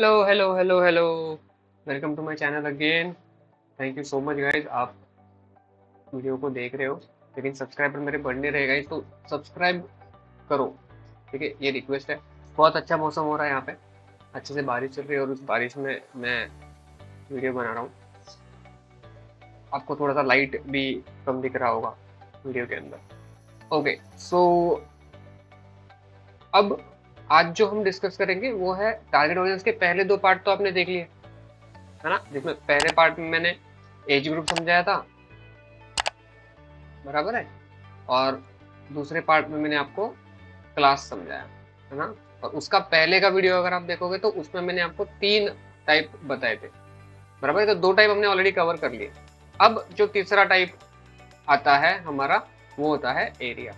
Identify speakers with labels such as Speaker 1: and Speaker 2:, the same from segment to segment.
Speaker 1: Hello hello hello hello. Welcome to my channel again. Thank you so much guys, आप video को देख रहे हो, लेकिन सब्सक्राइबर मेरे बढ़ नहीं रहे गाइज, तो सब्सक्राइब करो। ठीक है, ये रिक्वेस्ट है। बहुत अच्छा मौसम हो रहा है यहाँ पे, अच्छे से बारिश चल रही है और उस बारिश में मैं वीडियो बना रहा हूँ। आपको थोड़ा सा लाइट भी कम दिख रहा होगा वीडियो के अंदर। ओके सो अब आज जो हम डिस्कस करेंगे वो है टारगेट ऑडियंस के पहले दो पार्ट तो आपने देख लिए है ना, जिसमें पहले पार्ट में मैंने एज ग्रुप समझाया था, बराबर है, और दूसरे पार्ट में मैंने आपको क्लास समझाया है ना। और उसका पहले का वीडियो अगर आप देखोगे तो उसमें मैंने आपको 3 टाइप बताए थे, बराबर है। तो 2 टाइप हमने ऑलरेडी कवर कर लिए। अब जो तीसरा टाइप आता है हमारा, वो होता है एरिया।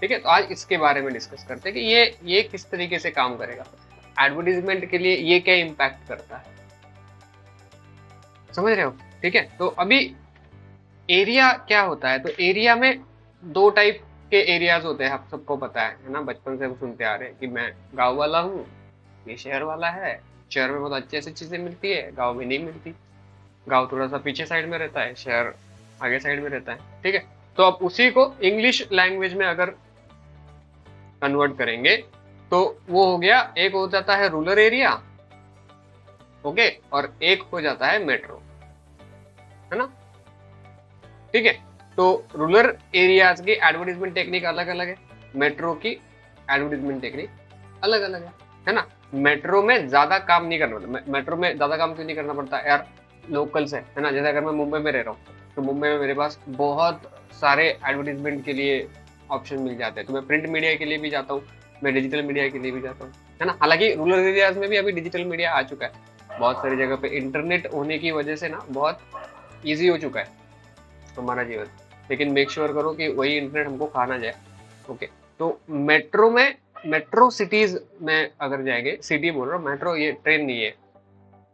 Speaker 1: ठीक है, तो आज इसके बारे में डिस्कस करते हैं कि ये किस तरीके से काम करेगा, एडवर्टीजमेंट के लिए ये क्या इम्पैक्ट करता है, समझ रहे हो। ठीक है, तो अभी एरिया क्या होता है, तो एरिया में 2 टाइप के एरियाज होते हैं, आप सबको पता है ना, बचपन से हम सुनते आ रहे हैं कि मैं गांव वाला हूँ, ये शहर वाला है। शहर में बहुत अच्छी अच्छी चीजें मिलती है, गांव में नहीं मिलती। गांव थोड़ा सा पीछे साइड में रहता है, शहर आगे साइड में रहता है। ठीक है, तो अब उसी को इंग्लिश लैंग्वेज में अगर कन्वर्ट करेंगे तो वो हो गया, एक हो जाता है रूरल एरिया, ओके, और एक हो जाता है मेट्रो, है ना। ठीक है, तो रूरल एरियाज की एडवर्टीजमेंट टेक्निक अलग अलग है, मेट्रो की एडवर्टीजमेंट टेक्निक अलग अलग है ना। मेट्रो में ज्यादा काम नहीं करना पड़ता। मेट्रो में ज्यादा काम क्यों नहीं करना पड़ता यार, लोकल्स है ना। जैसे अगर मैं मुंबई में रह रहा हूँ तो मुंबई में मेरे पास बहुत सारे एडवर्टीजमेंट के लिए ऑप्शन मिल जाते हैं, तो मैं प्रिंट मीडिया के लिए भी जाता हूँ, मैं डिजिटल मीडिया के लिए भी जाता हूँ, है ना। हालांकि रूरल एरियाज में भी अभी डिजिटल मीडिया आ चुका है, बहुत सारी जगह पे इंटरनेट होने की वजह से ना बहुत ईजी हो चुका है हमारा जीवन। लेकिन मेक श्योर करो कि वही इंटरनेट हमको खा ना जाए। ओके, तो मेट्रो में, मेट्रो सिटीज में अगर जाएंगे, सिटी बोल रहा हूँ, मेट्रो ये ट्रेन नहीं है।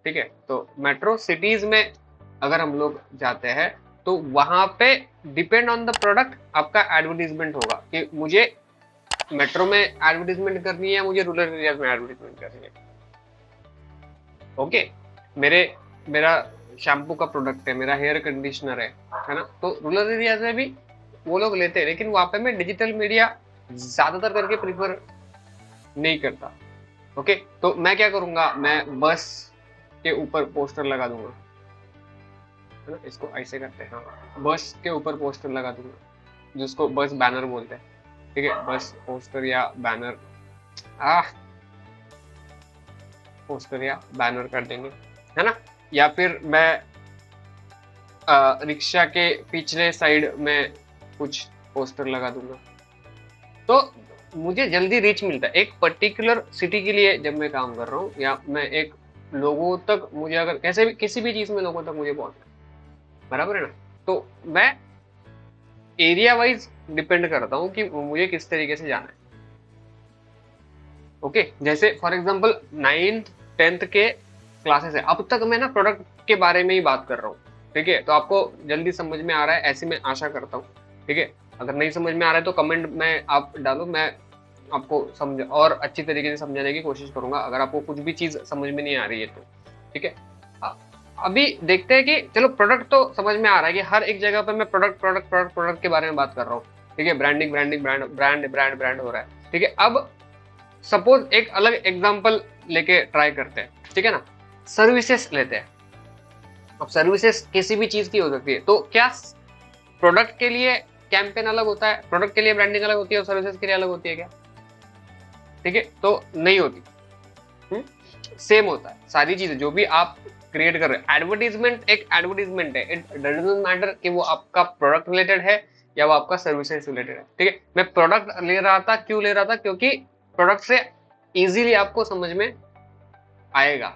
Speaker 1: ठीक है, तो मेट्रो सिटीज में अगर हम लोग जाते हैं तो वहां पे डिपेंड ऑन द प्रोडक्ट आपका एडवर्टीजमेंट होगा कि मुझे मेट्रो में एडवर्टीजमेंट करनी है, मुझे रूरल एरियाज में एडवर्टीजमेंट करनी है। ओके, मेरे मेरा शैम्पू का प्रोडक्ट है, मेरा हेयर कंडीशनर है ना, तो रूरल एरियाज में भी वो लोग लेते हैं, लेकिन वहां पे मैं डिजिटल मीडिया ज्यादातर करके प्रीफर नहीं करता। ओके, तो मैं क्या करूंगा, मैं बस के ऊपर पोस्टर लगा दूंगा, है ना, इसको ऐसे करते हैं, हाँ, बस के ऊपर पोस्टर लगा दूंगा, जिसको बस बैनर बोलते हैं। ठीक है, बस पोस्टर या बैनर, आ पोस्टर या बैनर कर देंगे, है ना। या फिर मैं रिक्शा के पिछले साइड में कुछ पोस्टर लगा दूंगा, तो मुझे जल्दी रीच मिलता है। एक पर्टिकुलर सिटी के लिए जब मैं काम कर रहा हूँ, या मैं एक लोगों तक, मुझे अगर कैसे भी किसी भी चीज में लोगों तक मुझे पहुंचना है, बराबर है ना, तो मैं एरिया वाइज डिपेंड करता हूँ कि मुझे किस तरीके से जाना है। ओके, जैसे फॉर एग्जाम्पल 9th 10th के क्लासेस है, अब तक मैं ना प्रोडक्ट के बारे में ही बात कर रहा हूँ। ठीक है, तो आपको जल्दी समझ में आ रहा है ऐसी मैं आशा करता हूँ। ठीक है, अगर नहीं समझ में आ रहा है तो कमेंट में आप डालो, मैं आपको समझ और अच्छी तरीके से समझाने की कोशिश करूंगा, अगर आपको कुछ भी चीज समझ में नहीं आ रही है तो। ठीक है, अभी देखते हैं कि चलो प्रोडक्ट तो समझ में आ रहा है कि हर एक जगह पे मैं प्रोडक्ट प्रोडक्ट प्रोडक्ट प्रोडक्ट के बारे में बात कर रहा हूँ। ठीक है, branding branding brand brand brand brand हो रहा है। ठीक है, अब सपोज एक अलग एग्जांपल लेके ट्राई करते हैं, ठीक है ना, सर्विसेज लेते हैं। अब सर्विसेज किसी भी चीज की हो सकती है, तो क्या प्रोडक्ट के लिए कैंपेन अलग होता है, प्रोडक्ट के लिए ब्रांडिंग अलग होती है और सर्विसेज के लिए अलग होती है क्या? ठीक है, तो नहीं होती। सेम होता है सारी चीजें जो भी आप क्रिएट कर रहे हैं। एडवर्टीजमेंट एक एडवर्टीजमेंट है, इट डजंट मैटर कि वो आपका प्रोडक्ट रिलेटेड है या वो आपका सर्विसेज रिलेटेड है। ठीक है, मैं प्रोडक्ट ले रहा था, क्यों ले रहा था, क्योंकि प्रोडक्ट से इजीली आपको समझ में आएगा।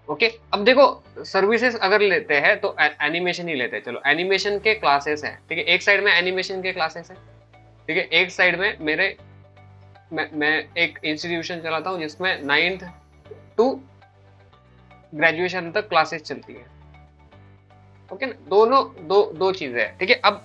Speaker 1: ओके, अब देखो सर्विसेज अगर लेते हैं तो एनिमेशन ही लेते हैं, चलो एनिमेशन के क्लासेस हैं। ठीक है, एक साइड में एनिमेशन के क्लासेस हैं, ठीक है, एक साइड में मेरे मैं एक इंस्टीट्यूशन चलाता हूँ जिसमें 9th टू ग्रेजुएशन तक क्लासेस चलती है। ओके ना, दोनों दो चीजें हैं। ठीक है, अब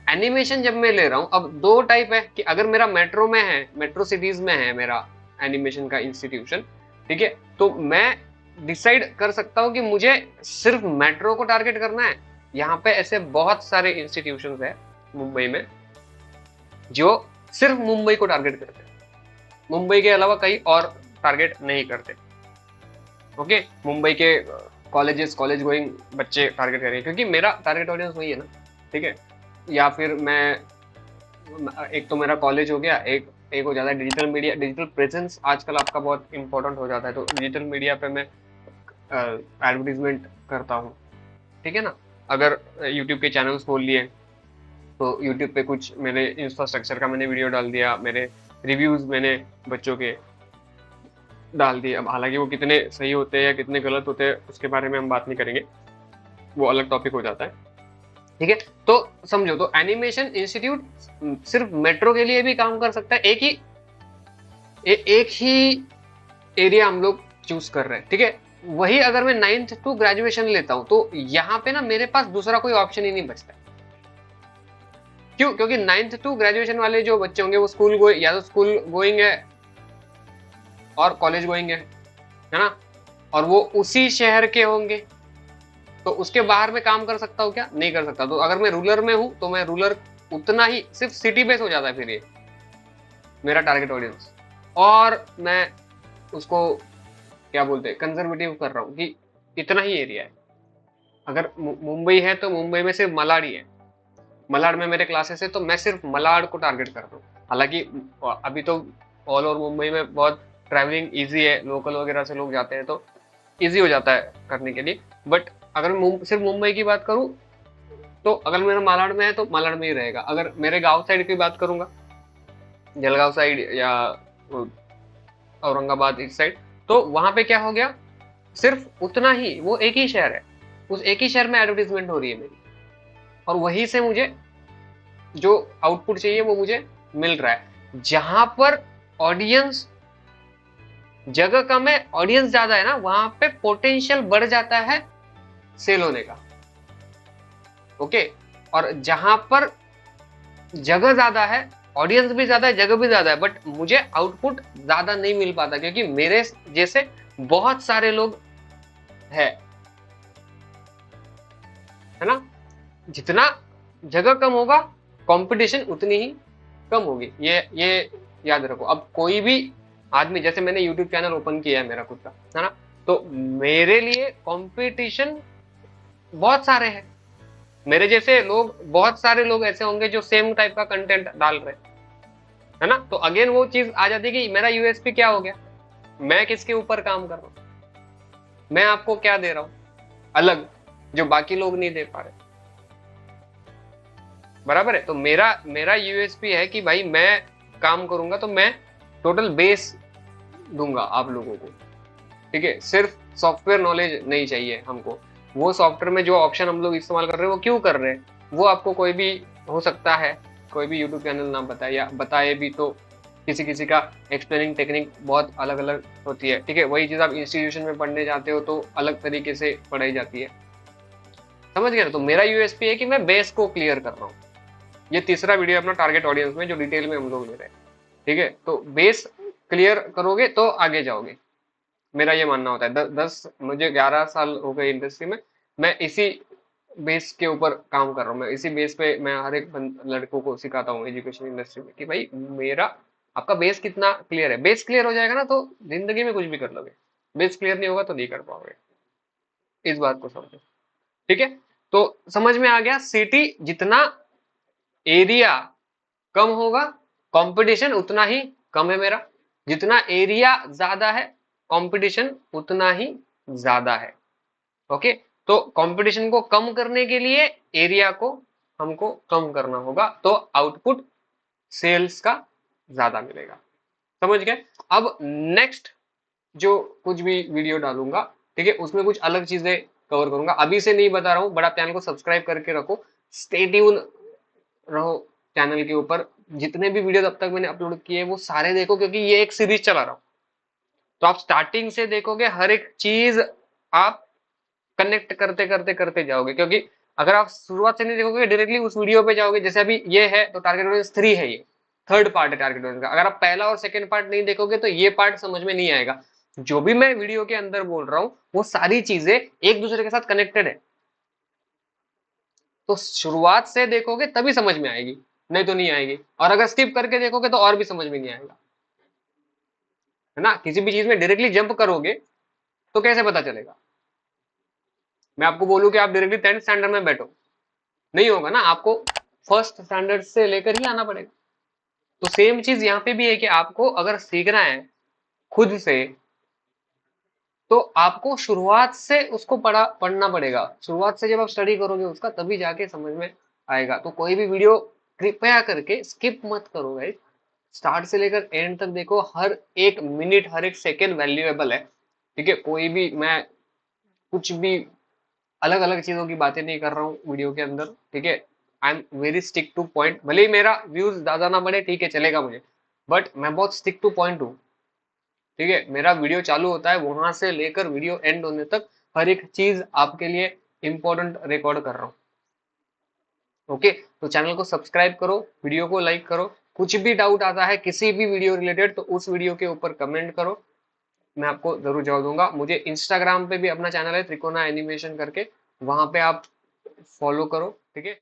Speaker 1: एनिमेशन जब मैं ले रहा हूं, अब 2 टाइप है कि अगर मेरा मेट्रो में है, मेट्रो सिटीज में है मेरा एनिमेशन का इंस्टीट्यूशन, ठीक है। तो मैं डिसाइड कर सकता हूँ कि मुझे सिर्फ मेट्रो को टारगेट करना है। यहाँ पे ऐसे बहुत सारे इंस्टीट्यूशंस है मुंबई में जो सिर्फ मुंबई को टारगेट करते हैं, मुंबई के अलावा कहीं और टारगेट नहीं करते। ओके, मुंबई के कॉलेज गोइंग बच्चे टारगेट करेंगे क्योंकि मेरा टारगेट ऑडियंस वही है ना, ठीक है। या फिर मैं, एक तो मेरा कॉलेज हो गया, एक हो जाता है डिजिटल मीडिया, डिजिटल प्रेजेंस आजकल आपका बहुत इंपॉर्टेंट हो जाता है, तो डिजिटल मीडिया पे मैं एडवर्टीजमेंट करता हूँ, ठीक है ना। अगर यूट्यूब के चैनल्स खोल लिए तो यूट्यूब पे कुछ मेरे इंफ्रास्ट्रक्चर का मैंने वीडियो डाल दिया, मेरे रिव्यूज मैंने बच्चों के डाल दिए। अब हालांकि वो कितने सही होते हैं या कितने गलत होते हैं उसके बारे में हम बात नहीं करेंगे, वो अलग टॉपिक हो जाता है, ठीक है। तो समझो, तो एनिमेशन इंस्टीट्यूट सिर्फ मेट्रो के लिए भी काम कर सकता है। एक ही एरिया हम लोग चूज कर रहे हैं, ठीक है। वही अगर मैं 9th टू ग्रेजुएशन लेता हूं तो यहाँ पे ना मेरे पास दूसरा कोई ऑप्शन ही नहीं बचता। क्यों? क्योंकि 9th टू ग्रेजुएशन वाले जो बच्चे होंगे वो स्कूल या तो स्कूल गोइंग है और कॉलेज गोइंग है ना, और वो उसी शहर के होंगे, तो उसके बाहर में काम कर सकता हूँ क्या? नहीं कर सकता। तो अगर मैं रूरल में हूं तो मैं रूरल उतना ही, सिर्फ सिटी बेस हो जाता है फिर ये मेरा टारगेट ऑडियंस, और मैं उसको क्या बोलते हैं, कंजर्वेटिव कर रहा हूँ कि इतना ही एरिया है। अगर मुंबई है तो मुंबई में सिर्फ मलाड ही है, मलाड में मेरे क्लासेस है तो मैं सिर्फ मलाड को टारगेट कर रहा हूँ। हालांकि अभी तो ऑल ओवर मुंबई में बहुत ट्रैवलिंग इजी है, लोकल वगैरह से लोग जाते हैं तो इजी हो जाता है करने के लिए। बट अगर सिर्फ मुंबई की बात करूं तो अगर मेरा मालाड में है तो मालाड में ही रहेगा। अगर मेरे गांव साइड की बात करूंगा, जलगांव साइड या औरंगाबाद इस साइड, तो वहां पे क्या हो गया, सिर्फ उतना ही, वो एक ही शहर है, उस एक ही शहर में एडवर्टीजमेंट हो रही है मेरी, और वहीं से मुझे जो आउटपुट चाहिए वो मुझे मिल रहा है। जहां पर ऑडियंस, जगह कम है ऑडियंस ज्यादा है ना, वहां पे पोटेंशियल बढ़ जाता है सेल होने का। ओके, और जहां पर जगह ज्यादा है, ऑडियंस भी ज्यादा है, जगह भी ज्यादा है, बट मुझे आउटपुट ज्यादा नहीं मिल पाता क्योंकि मेरे जैसे बहुत सारे लोग है ना। जितना जगह कम होगा कंपटीशन उतनी ही कम होगी, ये याद रखो। अब कोई भी आदमी, जैसे मैंने यूट्यूब चैनल ओपन किया है मेरा खुद का, है ना, तो मेरे लिए कंपटीशन बहुत सारे हैं। मेरे जैसे लोग, बहुत सारे लोग ऐसे होंगे जो सेम टाइप का कंटेंट डाल रहे है ना। तो अगेन वो चीज आ जाती है कि मेरा यूएसपी क्या हो गया, मैं किसके ऊपर काम कर रहा हूं, मैं आपको क्या दे रहा हूं अलग जो बाकी लोग नहीं दे पा रहे, बराबर है। तो मेरा यूएसपी है कि भाई मैं काम करूंगा तो मैं टोटल बेस दूंगा आप लोगों को, ठीक है। सिर्फ सॉफ्टवेयर नॉलेज नहीं चाहिए हमको, वो सॉफ्टवेयर में जो ऑप्शन हम लोग इस्तेमाल कर रहे हैं वो क्यों कर रहे हैं, वो आपको कोई भी हो सकता है, कोई भी यूट्यूब चैनल ना बताए, या बताए भी तो किसी किसी का एक्सप्लेनिंग टेक्निक बहुत अलग अलग होती है, ठीक है। वही चीज आप इंस्टीट्यूशन में पढ़ने जाते हो तो अलग तरीके से पढ़ाई जाती है, समझ गए ना। तो मेरा यूएसपी है कि मैं बेस को क्लियर कर रहा हूँ। ये तीसरा वीडियो अपना टारगेट ऑडियंस में जो डिटेल में हम लोग ले रहे हैं, ठीक है। तो बेस क्लियर करोगे तो आगे जाओगे, मेरा ये मानना होता है। 10 मुझे 11 साल हो गए इंडस्ट्री में, मैं इसी बेस के ऊपर काम कर रहा हूँ। मैं इसी बेस पे मैं हर एक लड़कों को सिखाता हूँ एजुकेशन इंडस्ट्री में कि भाई मेरा, आपका बेस कितना क्लियर है। बेस क्लियर हो जाएगा ना तो जिंदगी में कुछ भी कर लोगे, बेस क्लियर नहीं होगा तो नहीं कर पाओगे, इस बात को समझो, ठीक है। तो समझ में आ गया, सिटी जितना एरिया कम होगा कंपटीशन उतना ही कम है मेरा, जितना एरिया ज्यादा है कंपटीशन उतना ही ज्यादा है। ओके, तो कंपटीशन को कम करने के लिए एरिया को हमको कम करना होगा, तो आउटपुट सेल्स का ज्यादा मिलेगा, समझ गए। अब नेक्स्ट जो कुछ भी वीडियो डालूंगा, ठीक है, उसमें कुछ अलग चीजें कवर करूंगा, अभी से नहीं बता रहा हूं। बड़ा चैनल को सब्सक्राइब करके रखो, स्टे ट्यून रहो चैनल के ऊपर। जितने भी वीडियो अब तक मैंने अपलोड किए वो सारे देखो, क्योंकि ये एक सीरीज चला रहा हूं, तो आप स्टार्टिंग से देखोगे, हर एक चीज आप कनेक्ट करते करते करते जाओगे। क्योंकि अगर आप शुरुआत से नहीं देखोगे, डायरेक्टली उस वीडियो पे जाओगे, जैसे अभी ये है तो टारगेट ऑडियंस 3 है ये, थर्ड पार्ट है टारगेट ऑडियंस का। अगर आप पहला और सेकंड पार्ट नहीं देखोगे तो ये पार्ट समझ में नहीं आएगा। जो भी मैं वीडियो के अंदर बोल रहा हूं वो सारी चीजें एक दूसरे के साथ कनेक्टेड है। तो शुरुआत से देखोगे तभी समझ में आएगी, नहीं तो नहीं आएगी। और अगर स्किप करके देखोगे तो और भी समझ में नहीं आएगा, है ना। किसी भी चीज में डायरेक्टली जंप करोगे तो कैसे पता चलेगा। मैं आपको बोलूं कि आप डायरेक्टली 10th स्टैंडर्ड में बैठो, नहीं होगा ना, आपको फर्स्ट स्टैंडर्ड से लेकर ही आना पड़ेगा। तो सेम चीज यहाँ पे भी है कि आपको अगर सीखना है खुद से तो आपको शुरुआत से उसको पढ़ना पड़ेगा। शुरुआत से जब आप स्टडी करोगे उसका तभी जाके समझ में आएगा। तो कोई भी वीडियो कृपया करके स्किप मत करो गाइस, स्टार्ट से लेकर एंड तक देखो। हर एक मिनट हर एक सेकेंड वैल्यूएबल है, ठीक है। कोई भी मैं कुछ भी अलग अलग चीजों की बातें नहीं कर रहा हूँ वीडियो के अंदर, ठीक है। I am very stick two point. भले ही मेरा व्यूज ज्यादा ना बढ़े, ठीक है, चलेगा मुझे, बट मैं बहुत स्टिक टू पॉइंट हूँ, ठीक है। मेरा वीडियो चालू होता है वहां से लेकर वीडियो एंड होने तक हर एक चीज आपके लिए इंपॉर्टेंट रिकॉर्ड कर रहा हूँ। ओके, तो चैनल को सब्सक्राइब करो, वीडियो को लाइक करो। कुछ भी डाउट आता है किसी भी वीडियो रिलेटेड तो उस वीडियो के ऊपर कमेंट करो, मैं आपको जरूर जवाब दूंगा। मुझे इंस्टाग्राम पे भी अपना चैनल है त्रिकोना एनिमेशन करके, वहां पे आप फॉलो करो, ठीक है।